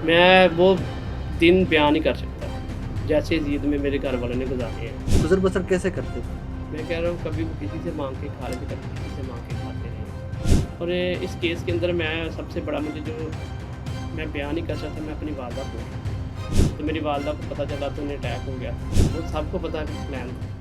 मैं वो दिन बयान नहीं कर सकता, जैसे ज़िद में मेरे घर वालों ने गुज़ारे हैं। गुज़र बसर कैसे करते थे? मैं कह रहा हूँ कभी वो किसी से माँग के खा रहे थे, कभी किसी से माँग के खाते रहे। और इस केस के अंदर मैं सबसे बड़ा मुझे जो मैं बयान नहीं कर सकता, मैं अपनी वालदा को, तो मेरी वालदा को पता चला तो उन्हें अटैक हो गया। वो सबको पता है कि प्लान था।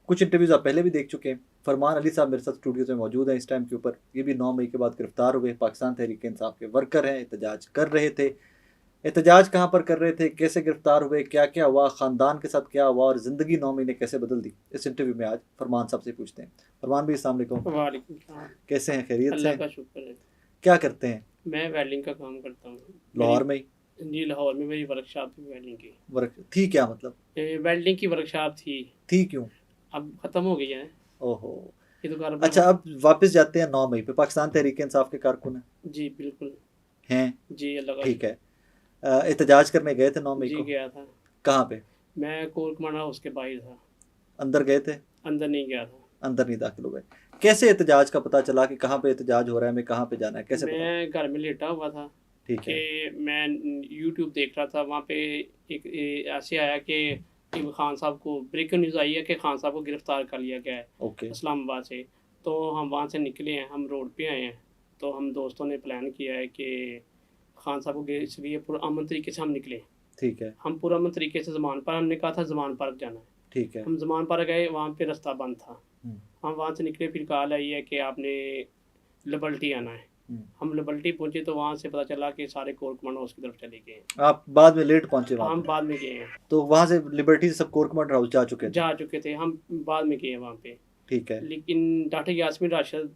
कुछ इंटरव्यूज़ आप पहले भी देख चुके हैं। फरमान अली साहब मेरे साथ स्टूडियोज़ में मौजूद हैं इस टाइम के ऊपर। ये भी 9 मई के बाद गिरफ्तार हुए। पाकिस्तान तहरीक-ए-इंसाफ के वर्कर हैं, एहतजाज कर रहे थे। एहतजाज कहाँ पर कर रहे थे, कैसे गिरफ्तार हुए, क्या-क्या हुआ, ख़ानदान के साथ क्या हुआ और ज़िंदगी 9 महीने कैसे बदल दी, इस इंटरव्यू में आज फरमान साहब से पूछते हैं। फरमान भाई अस्सलाम वालेकुम। वालेकुम सलाम। कैसे हैं, खैरियत से अल्लाह हैं? का शुक्र है। क्या करते हैं? मैं वेल्डिंग का काम करता हूँ। लाहौर में ही? जी, लाहौर में मेरी वर्कशॉप थी वेल्डिंग की। वर्क थी क्या मतलब? वेल्डिंग की वर्कशॉप थी, थी क्यों? अब ख़त्म हो गई है। ओहो! ये तो अच्छा, कारोबार। अब वापस जाते हैं 9 मई पे। पाकिस्तान तहरीक-ए-इंसाफ के कारकुन हैं? जी, बिल्कुल। हैं? जी, अल्लाह का ठीक शुक्र। है। एहतजाज करने गए थे 9 मई जी, को? गया था। कहाँ पे? मैं कोल कमांडर हाउस के बाहर था, अंदर गए थे? अंदर नहीं गया था। अंदर नहीं दाखिल हो गए। कैसे एहतजाज का पता चला कि कहाँ पे एहतजाज हो रहा है, हमें कहाँ पे जाना है, कैसे पता? मैं घर में लेटा हुआ था ठीक है। कि मैं यूट्यूब देख रहा था, वहाँ पे एक ऐसे आया कि खान साहब को ब्रेकिंग न्यूज़ आई है कि खान साहब को गिरफ़्तार कर लिया गया है ओके। इस्लामाबाद से। तो हम वहाँ से निकले हैं, हम रोड पे आए हैं। तो हम दोस्तों ने प्लान किया है कि खान साहब को इसलिए पुरअमन तरीके से हम निकले। ठीक है। हम पुरअमन तरीके से ज़मान पार्क, हमने कहा था ज़मान पार्क जाना है। ठीक है। हम ज़मान पार्क गए, वहाँ पे रास्ता बंद था। हुँ, हम वहाँ से निकले, फिर कॉल आई है कि आपने लिबर्टी आना है। हुँ। हम लिबर्टी पहुँचे तो वहाँ से पता चला कि सारे कोर कमांडो हाउस की तरफ चले गए हैं। आप बाद में लेट पहुँचे वहाँ हम पे? बाद में गए हैं, तो वहाँ से लिबर्टी से सब कोर कमांडर हाउस जा चुके थे? जा चुके थे, हम बाद में गए हैं वहाँ पे। ठीक है। लेकिन डॉक्टर यास्मीन राशिद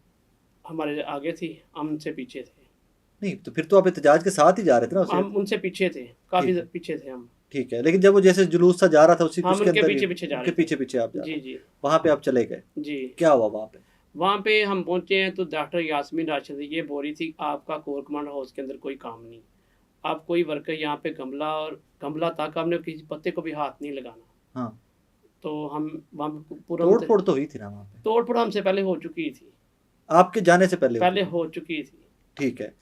हमारे आगे थी, हम उनसे पीछे थे। नहीं, तो फिर तो आप एहतजाज के साथ ही जा रहे थे ना उस हम उनसे पीछे थे, काफ़ी ठीक है। पीछे थे हम। ठीक है, लेकिन जब वो जैसे जुलूस सा जा रहा था उसी हम उसके उनके अंदर ही पीछे-पीछे जा उनके रहे थे। पीछे-पीछे आप जा जी, रहे थे। जी। वहाँ पे आप चले गए। जी। क्या हुआ वहाँ पे? वहाँ पे हम पहुँचे हैं तो डॉक्टर यास्मीन राशिद ये बोल रही थी, आपका कोर कमांडर हाउस के अंदर कोई काम नहीं। आप कोई वर्कर यहाँ पे गमला तक आपने किसी पत्ते को भी हाथ नहीं लगाना। हाँ। तो हम वहाँ पे पूरा तोड़-फोड़ तो हुई थी ना वहाँ पे? तोड़-फोड़ हमसे पहले हो चुकी थी। आपके जाने से पहले पहले हुई थी? हो चुकी थी। ठीक है।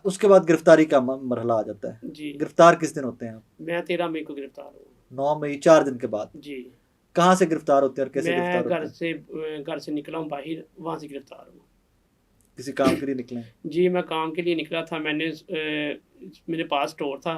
उसके बाद गिरफ्तारी का मरहला आ जाता है। जी। गिरफ्तार किस दिन होते हैं आप? मैं 13 मई को गिरफ्तार हूँ। 9 मई 4 दिन के बाद। जी। कहाँ से गिरफ्तार होते हैं और कैसे मैं गिरफ्तार होते हैं? घर से निकला हूँ बाहर, वहाँ से गिरफ्तार हूँ। किसी काम के लिए निकले हैं? जी, मैं काम के लिए निकला था। मेरे पास स्टोर था,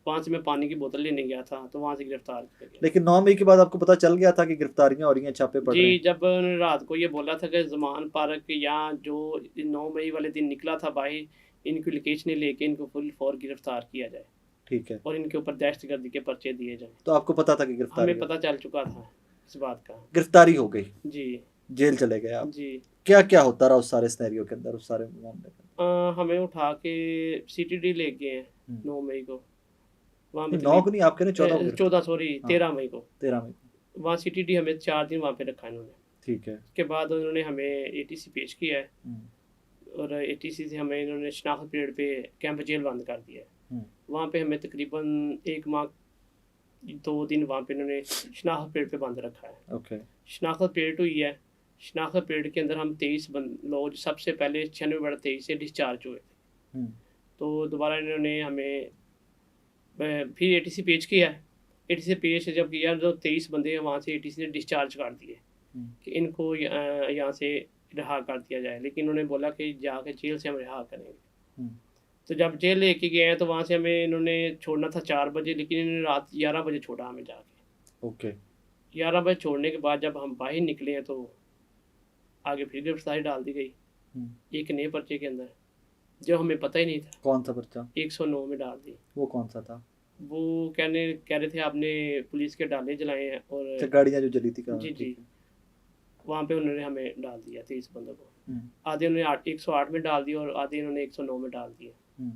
वहाँ से मैं पानी की बोतल लेने गया था, तो वहाँ से गिरफ्तार किया गया। लेकिन 9 मई के बाद आपको पता चल गया था कि गिरफ्तारियां हो रही हैं, छापे पड़ रहे जी, हैं? जब उन्होंने रात को ये बोला था कि ज़मान पार्क या जो 9 मई वाले दिन निकला था बाहर, इनकी लोकेशनें लेके इनको फुल फॉर गिरफ्तार किया जाए ठीक है। और इनके ऊपर दहशतगर्दी के पर्चे दिए जाएँ। तो आपको पता था कि गिरफ्तारी हमें पता चल चुका था इस बात का। गिरफ्तारी हो गई, जी, जेल चले गए आप। जी। क्या-क्या होता रहा उस सारे सिनेरियो के अंदर, उस सारे मामले में? हमें उठा के सीटीडी ले गए हैं हुँ। 9 मई को। वहाँ पे 9 को नहीं, आप कह रहे हैं 14 को गिरफ्तार? 14 सॉरी हाँ। 13 मई को। 13 मई को। वहाँ सीटीडी हमें 4 दिन वहाँ पे रखा इन्होंने। ठीक है। उसके बाद उन्होंने हमें एटीसी पेश किया है हुँ। और एटीसी से हमें इन्होंने शनाख्त पीरियड पे कैंप जेल बंद कर दिया है। हुँ। वहाँ पे हमें तकरीबन 1 माह 2 दिन वहाँ पे इन्होंने शनाख्त पीरियड पे बंद रखा है। ओके। शनाख्त पीरियड हुई है। शनाख्त पीरियड के अंदर हम 23 लोग सबसे पहले 96/23 से डिस्चार्ज हुए थे। हुँ। तो दोबारा इन्होंने हमें फिर एटीसी पेश किया है। एटीसी पेश जब किया तो 23 बंदे वहाँ से एटीसी ने डिस्चार्ज कर दिए हुँ। कि इनको यहाँ से रिहा कर दिया जाए, लेकिन उन्होंने बोला कि जाके जेल से हम रिहा करेंगे। हुँ। तो जब जेल लेके गए हैं तो वहाँ से हमें इन्होंने छोड़ना था 4 बजे, लेकिन इन्होंने रात 11 बजे छोड़ा हमें जाके। ओके। 11 बजे छोड़ने के बाद जब हम बाहर निकले हैं तो आगे फिर गिरफ्तारी डाल दी गई हुँ। एक नए पर्चे के अंदर, जो हमें पता ही नहीं था। कौन सा पर्चा? 109 में डाल दी। वो कौन सा था? वो कह रहे थे आपने पुलिस के डाले जलाए हैं अच्छा, और गाड़ियाँ जो जली थी जी, जी। वहाँ पे उन्होंने हमें डाल दिया 23 बंदों को। हुँ। आधे उन्होंने 108 में डाल दिया और आधे उन्होंने 109 में डाल दिया। हुँ।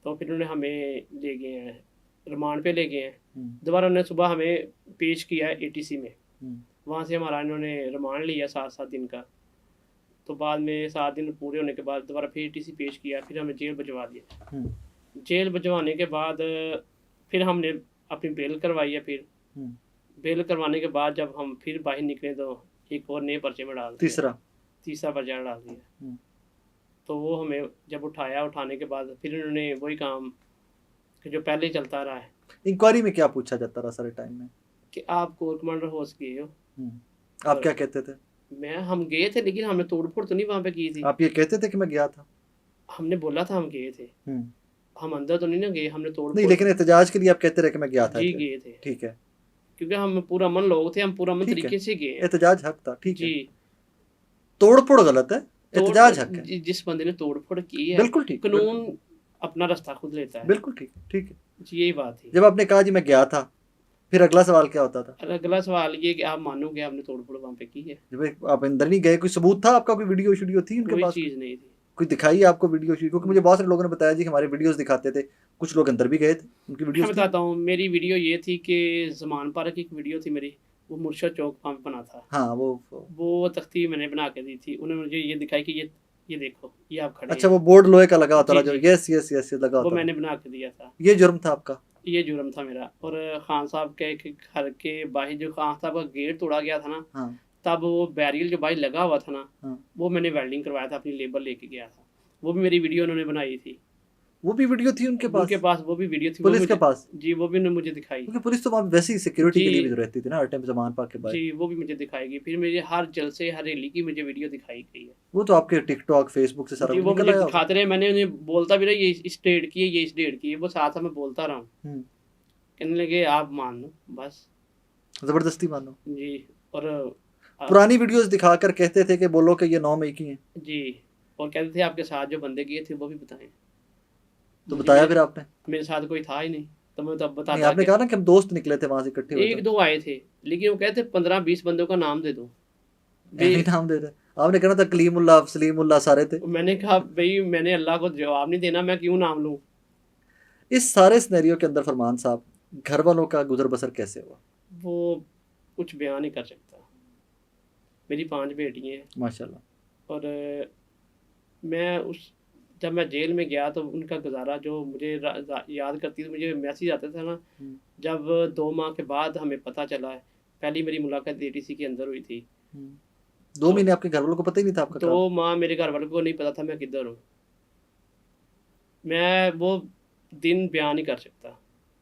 तो फिर उन्होंने हमें ले गए हैं, रिमांड पे ले गए हैं। हुँ। दोबारा उन्होंने सुबह हमें पेश किया है एटीसी में। हुँ। वहाँ से हमारा इन्होंने रिमांड लिया 7-7 दिन का। तो बाद में 7 दिन पूरे होने के बाद दोबारा फिर एटीसी पेश किया, फिर हमें जेल भिजवा दिया। हुँ। जेल भिजवाने के बाद फिर हमने अपनी बेल करवाई है फिर। बेल करवाने के बाद जब हम फिर बाहर निकले तो एक और नए पर्चे में डाल दिया, तीसरा पर्चा डाल दिया। तो वो हमें जब उठाने के बाद फिर उन्होंने वही काम कि जो पहले चलता रहा है। इंक्वायरी में क्या पूछा जाता रहा सारे टाइम में कि आप कोर कमांडर होस्ट गए हो। आप क्या कहते थे? हम गए थे, लेकिन हमने तोड़फोड़ तो नहीं वहाँ पे की थी। आप ये कहते थे कि मैं गया था? हमने बोला था हम गए थे, हम अंदर तो नहीं ना गए, हमने तोड़ नहीं, लेकिन एहतजाज के लिए आप कहते रहे कि मैं गया था। जी गए थे। ठीक है, क्योंकि हम पूरा मन लोग थे, हम पूरा मन तरीके से गए। एहतजाज हक था, ठीक है। जी, तोड़फोड़ गलत है, एहतजाज हक है। जिस बंदे ने तोड़फोड़ की है, बिल्कुल ठीक, कानून अपना रास्ता खुद लेता है। बिल्कुल ठीक, ठीक है जी, यही बात थी। जब आपने कहा जी मैं गया था, फिर अगला सवाल क्या होता था? अगला सवाल ये कि आप मानोगे आपने तोड़फोड़ वहाँ पे की है? जब आप अंदर नहीं गए, कोई सबूत था आपका? कोई वीडियो थी उनके पास? कोई चीज़ नहीं थी। कोई दिखाई आपको वीडियो? क्योंकि मुझे बहुत सारे लोगों ने बताया जी हमारे वीडियोस दिखाते थे, कुछ लोग अंदर भी गए थे, उनकी वीडियोस। मैं बताता हूँ, मेरी वीडियो ये थी कि ज़मान पार्क की एक वीडियो थी मेरी, वो मुर्शद चौक पंप बना था। हाँ, वो तख्ती मैंने बना के दी थी। उन्होंने मुझे ये दिखाई कि ये देखो, ये आप खड़े अच्छा, वो बोर्ड लोहे का लगा होता था जो, जी। यस लगा होता वो मैंने बना के दिया था। ये जुर्म था आपका? ये जुर्म था मेरा। और खान साहब के घर के बाहर जो खान साहब का गेट तोड़ा गया था ना, हाँ, तब वो बैरियल जो बाहर लगा हुआ था ना, हाँ, वो मैंने वेल्डिंग करवाया था, अपनी लेबर लेके गया था। वो भी मेरी वीडियो उन्होंने बनाई थी। वो भी वीडियो थी उनके पास? वो भी वीडियो थी पुलिस के पास? जी, वो भी उन्होंने मुझे दिखाई। क्योंकि पुलिस तो वहाँ वैसे ही सिक्योरिटी के लिए भी रहती थी ना हर टाइम ज़मान पार्क के बाहर। जी, वो भी मुझे दिखाएगी। फिर मुझे हर जलसे, हर रैली की मुझे वीडियो दिखाई गई है। वो तो आपके टिकटॉक, फेसबुक से सारा जी, कुछ वो निकल मुझे आया दिखाते रहे। मैंने उन्हें बोलता भी रहा ये इस डेट की है, ये इस डेट की है, वो साथ में बोलता रहा हूँ। कहने लगे आप मान लो, बस जबरदस्ती मानो। जी। और पुरानी वीडियोस दिखाकर कहते थे कि बोलो कि ये 9 मई की हैं। जी, और कहते थे आपके साथ जो बंदे गए थे वो भी बताएं। तो बताया फिर आपने? मेरे साथ कोई था ही नहीं, तो मैं तब नहीं, आपने कहा ना कि हम दोस्त निकले थे वहां से इकट्ठे हुए। एक दो आए थे, लेकिन वो कहते 15-20 बंदों का नाम दे दो। नाम दे दे। आपने कहना था कलीमुल्लाह, सलीमुल्लाह सारे थे। मैंने कहा भाई मैंने अल्लाह को जवाब नहीं देना, मैं क्यों नाम लूँ। इस सारे सिनेरियो के अंदर फरमान साहब, घर वालों का गुजर बसर कैसे हुआ? वो कुछ बयान नहीं कर सकता। मेरी 5 बेटियाँ हैं माशाल्लाह। और मैं जब मैं जेल में गया तो उनका गुजारा जो मुझे याद करती थी, मुझे मैसेज आता था ना, जब 2 माह के बाद हमें पता चला है। पहली मेरी मुलाकात ATC के अंदर हुई थी। 2 महीने आपके घर वालों को पता ही नहीं था आपका? 2 माह मेरे घर वालों को नहीं पता था मैं किधर हूँ। मैं वो दिन बयान नहीं कर सकता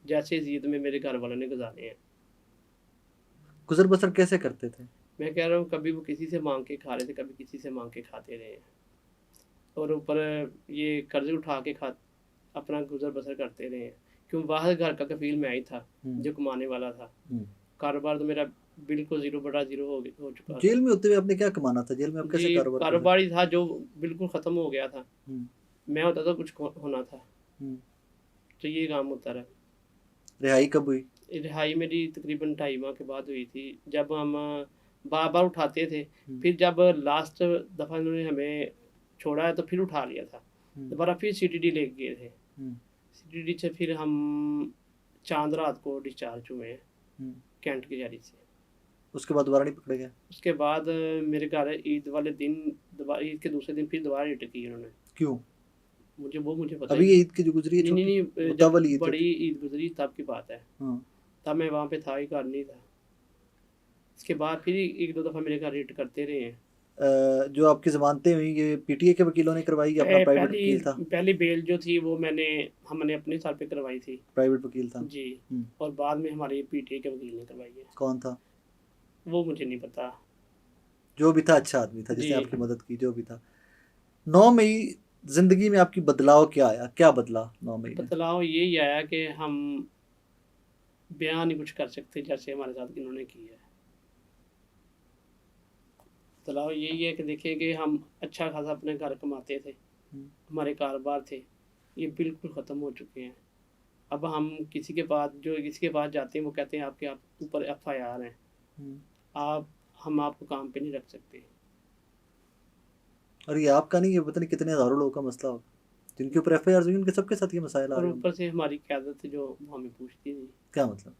जैसे जीत में मेरे घर वालों ने गुजारे हैं। गुजर बसर कैसे करते थे? मैं कह रहा हूँ, कभी वो किसी से मांग के खा रहे थे, कभी किसी से मांग के खाते रहे हैं, और ऊपर ये कर्ज उठा के अपना गुजर बसर करते रहे हैं। क्यों, बाहर घर का कफील मैं ही था जो कमाने वाला था। कारोबार तो मेरा बिल्कुल 0/0 हो चुका था। जेल में होते हुए आपने क्या कमाना था? जेल में आप कैसे कारोबार ही था जो बिल्कुल ख़त्म हो गया था। मैं होता तो कुछ होना था। तो ये काम होता रहा। रिहाई कब हुई? रिहाई मेरी तकरीबन 2.5 माह के बाद हुई थी, जब हम बार बार उठाते थे। फिर जब लास्ट दफ़ा उन्होंने हमें छोड़ा है तो फिर उठा लिया था दोबारा, फिर CTD ले गए थे। CTD से फिर हम चांद रात को डिस्चार्ज हुए हैं कैंट की जारी से। उसके बाद दोबारा नहीं पकड़े गए? उसके बाद मेरे घर ईद वाले दिन, ईद के दूसरे दिन फिर दोबारा हिट की उन्होंने। क्यों? मुझे पता अभी ईद की जो गुजरी है, नहीं, जब बड़ी ईद गुजरी तब की बात है। तब मैं वहाँ पे था ही, घर नहीं था। इसके बाद फिर 1-2 दफ़ा मेरे घर हिट करते रहे हैं। जो आपकी जमानतें हुई ये PTA के वकीलों ने करवाई या अपना प्राइवेट वकील था? पहली बेल जो थी वो हमने अपने सर पे करवाई थी। प्राइवेट वकील था जी। और बाद में हमारे PTA के वकील ने करवाई है। कौन था वो मुझे नहीं पता। जो भी था अच्छा आदमी था जिसने आपकी मदद की, जो भी था। 9 मई जिंदगी में आपकी बदलाव क्या आया? क्या बदला 9 मई में? बदलाव यही आया कि हम बयान नहीं कुछ कर सकते जैसे हमारे साथ इन्होंने किया है। बदलाव यही है कि देखिए कि हम अच्छा खासा अपने घर कमाते थे, हमारे कारोबार थे, ये बिल्कुल ख़त्म हो चुके हैं। अब हम किसी के पास जाते हैं वो कहते हैं आपके ऊपर FIR हैं, हम आपको काम पे नहीं रख सकते। और ये आपका नहीं, ये पता नहीं कितने हज़ारों लोगों का मसला होगा जिनके ऊपर FIR हुई, उनके सबके साथ ये मसाइल आ रहे हैं। और ऊपर से हमारी क़यादत जो वो हमें पूछती थी। क्या मतलब?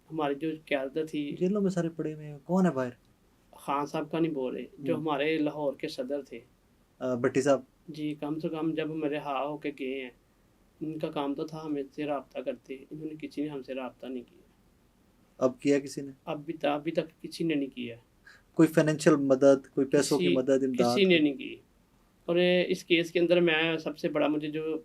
हमारी जो क़यादत थी, जेलों में सारे पड़े हुए हैं, कौन है बाहर? खान साहब का नहीं बोल रहे, जो हमारे लाहौर के सदर थे, भट्टी साहब जी। कम से कम जब मेरे हाँ होके गए हैं, उनका काम तो था हमसे रब्ता करते, इन्होंने किसी ने हमसे रब्ता नहीं किया। अब किया किसी ने? अभी तक किसी ने नहीं किया, कोई फाइनेंशियल मदद, कोई पैसों की किसी मदद, किसी इमदाद ने कोई? नहीं की। और इस केस के अंदर मैं सबसे बड़ा मुझे जो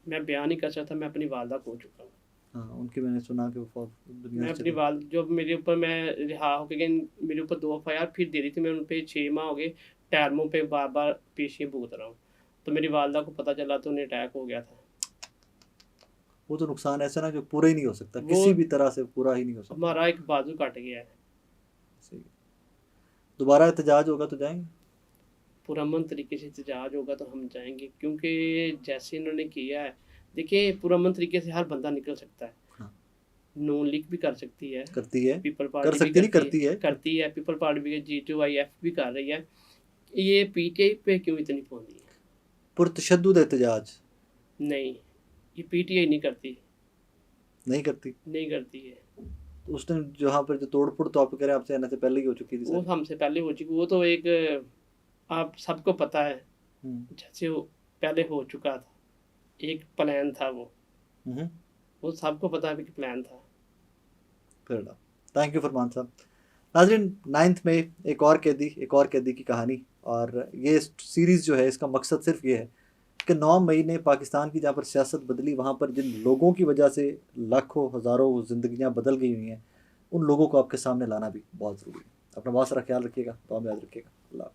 मैं बयान नहीं कर सकता, मैं अपनी वालदा खो चुका हूँ। हाँ, उनकी मैंने सुना कि वो दुनिया मैं से अपनी चले। वाल जो मेरे ऊपर मैं रिहा हो गई, मेरे ऊपर 2 एफआईआर फिर दे रही थी, मैं उन पे 6 माह हो गए टर्मों पे बार-बार पेशियाँ भुगत रहा हूँ। तो मेरी वालदा को पता चला तो उन्हें अटैक हो गया था। वो तो नुकसान ऐसा ना जो पूरा ही नहीं हो सकता, वो किसी भी तरह से पूरा ही नहीं हो सकता। हमारा एक बाजू कट गया है। सही है। दोबारा एहतजाज होगा तो जाएंगे? पुरअमन तरीके से एहतजाज होगा तो हम जाएँगे, क्योंकि जैसे इन्होंने किया है, देखिए पुरअमन तरीके से हर बंदा निकल सकता है। हाँ, नून लीग भी कर सकती है, करती है, पीपल कर पार्टी भी सकती नहीं, करती है, करती है। पीपल पार्टी भी, G2IF भी कर रही है। ये पीटीआई पे क्यों इतनी पौंधी है? पुरतशद्दुद एहतजाज नहीं, ये पीटीआई नहीं करती, नहीं करती। नहीं करती है। तो उस टाइम जहाँ पर जो तोड़ फोड़ तो आप कह रहे हैं आपसे आने से पहले ही हो चुकी थी वो सर। हमसे पहले हो चुकी, वो तो एक आप सबको पता है, जैसे वो पहले हो चुका था, एक प्लान था वो सबको पता है कि प्लान था। थैंक यू फरमान साहब। नाजरीन, 9 मई एक और कैदी की कहानी, और ये सीरीज़ जो है इसका मकसद सिर्फ ये है कि 9 मई ने पाकिस्तान की जहाँ पर सियासत बदली, वहाँ पर जिन लोगों की वजह से लाखों हज़ारों ज़िंदगियाँ बदल गई हुई हैं, उन लोगों को आपके सामने लाना भी बहुत ज़रूरी है। अपना बहुत सारा ख्याल रखिएगा, तो याद रखिएगा। अल्लाह।